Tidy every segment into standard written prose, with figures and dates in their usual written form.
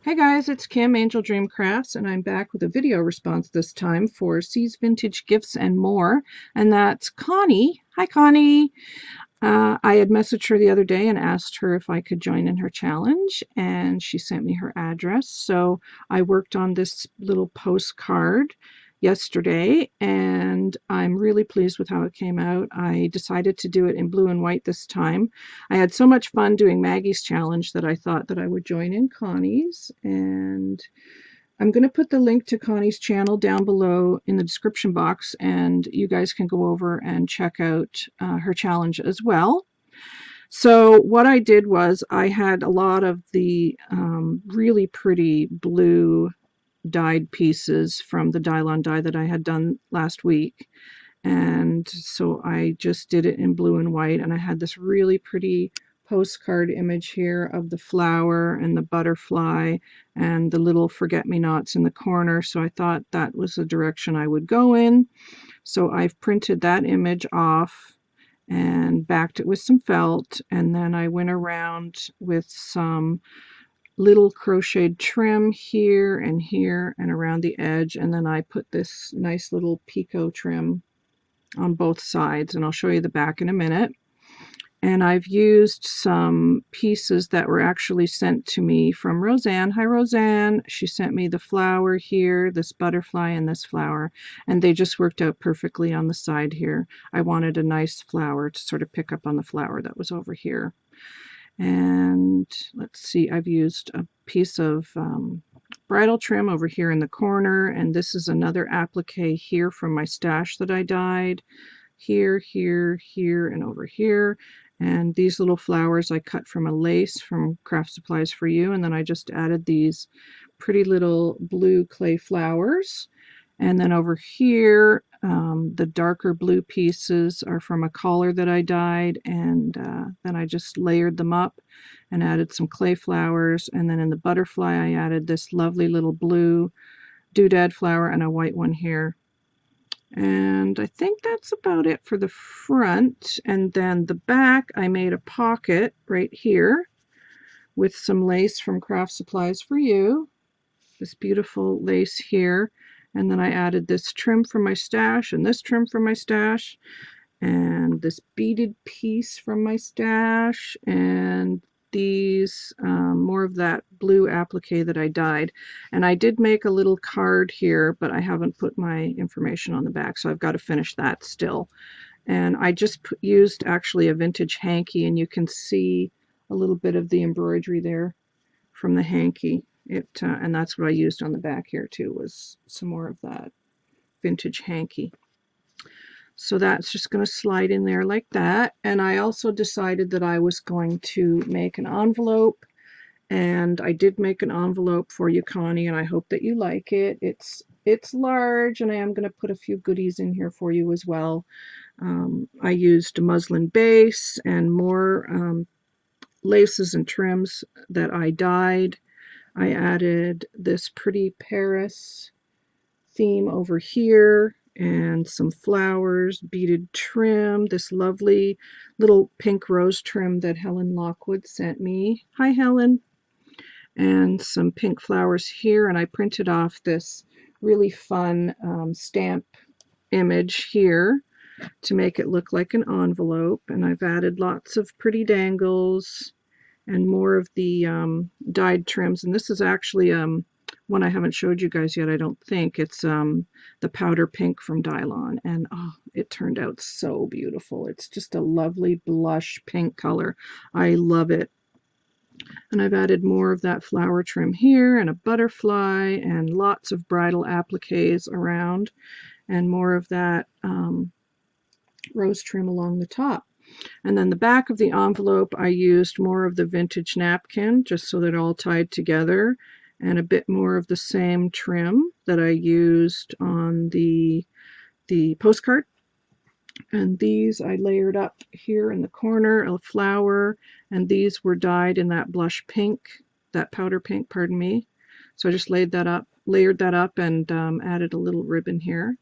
Hey guys, it's Kim, Angel Dream Crafts, and I'm back with a video response this time for C's Vintage Gifts and More, and that's Connie. Hi Connie! I had messaged her the other day and asked her if I could join in her challenge, and she sent me her address. So I worked on this little postcard yesterday, and I'm really pleased with how it came out. I decided to do it in blue and white this time. I had so much fun doing Maggie's challenge that I thought that I would join in Connie's, and I'm going to put the link to Connie's channel down below in the description box, and you guys can go over and check out her challenge as well. So what I did was I had a lot of the really pretty blue dyed pieces from the Dylon die that I had done last week. And so I just did it in blue and white, and I had this really pretty postcard image here of the flower and the butterfly and the little forget-me-nots in the corner. So I thought that was the direction I would go in. So I've printed that image off and backed it with some felt, and then I went around with some little crocheted trim here and around the edge, and then I put this nice little picot trim on both sides, and I'll show you the back in a minute. And I've used some pieces that were actually sent to me from Roseanne. Hi Roseanne! She sent me the flower here, this butterfly, and this flower, and they just worked out perfectly on the side here. I wanted a nice flower to sort of pick up on the flower that was over here. And let's see, I've used a piece of bridal trim over here in the corner, and this is another applique here from my stash that I dyed. Here, here, here, and over here. And these little flowers I cut from a lace from Craft Supplies for You, and then I just added these pretty little blue clay flowers. And then over here, the darker blue pieces are from a collar that I dyed, and then I just layered them up and added some clay flowers. And then in the butterfly, I added this lovely little blue doodad flower and a white one here. And I think that's about it for the front. And then the back, I made a pocket right here with some lace from Craft Supplies for You. This beautiful lace here. And then I added this trim from my stash and this trim from my stash and this beaded piece from my stash and these more of that blue applique that I dyed. And I did make a little card here, but I haven't put my information on the back, so I've got to finish that still. And I just used actually a vintage hanky, and you can see a little bit of the embroidery there from the hanky. And that's what I used on the back here too, was some more of that vintage hanky. So that's just going to slide in there like that. And I also decided that I was going to make an envelope. And I did make an envelope for you, Connie, and I hope that you like it. It's large, and I am going to put a few goodies in here for you as well. I used a muslin base and more laces and trims that I dyed. I added this pretty Paris theme over here and some flowers, beaded trim, this lovely little pink rose trim that Helen Lockwood sent me. Hi Helen! And some pink flowers here, and I printed off this really fun stamp image here to make it look like an envelope, and I've added lots of pretty dangles and more of the dyed trims. And this is actually one I haven't showed you guys yet, I don't think. It's the powder pink from Dylon, and oh, it turned out so beautiful. It's just a lovely blush pink color. I love it. And I've added more of that flower trim here and a butterfly and lots of bridal appliques around and more of that rose trim along the top. And then the back of the envelope, I used more of the vintage napkin just so that it all tied together, and a bit more of the same trim that I used on the postcard. And these I layered up here in the corner, a flower, and these were dyed in that blush pink, that powder pink, pardon me. So I just layered that up and added a little ribbon here.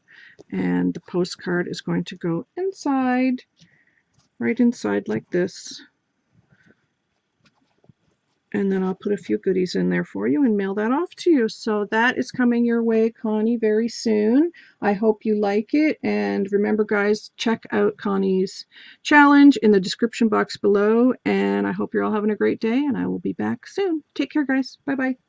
And the postcard is going to go inside, right inside like this. And then I'll put a few goodies in there for you and mail that off to you. So that is coming your way, Connie, very soon. I hope you like it. And remember, guys, check out Connie's challenge in the description box below. And I hope you're all having a great day, and I will be back soon. Take care, guys. Bye-bye.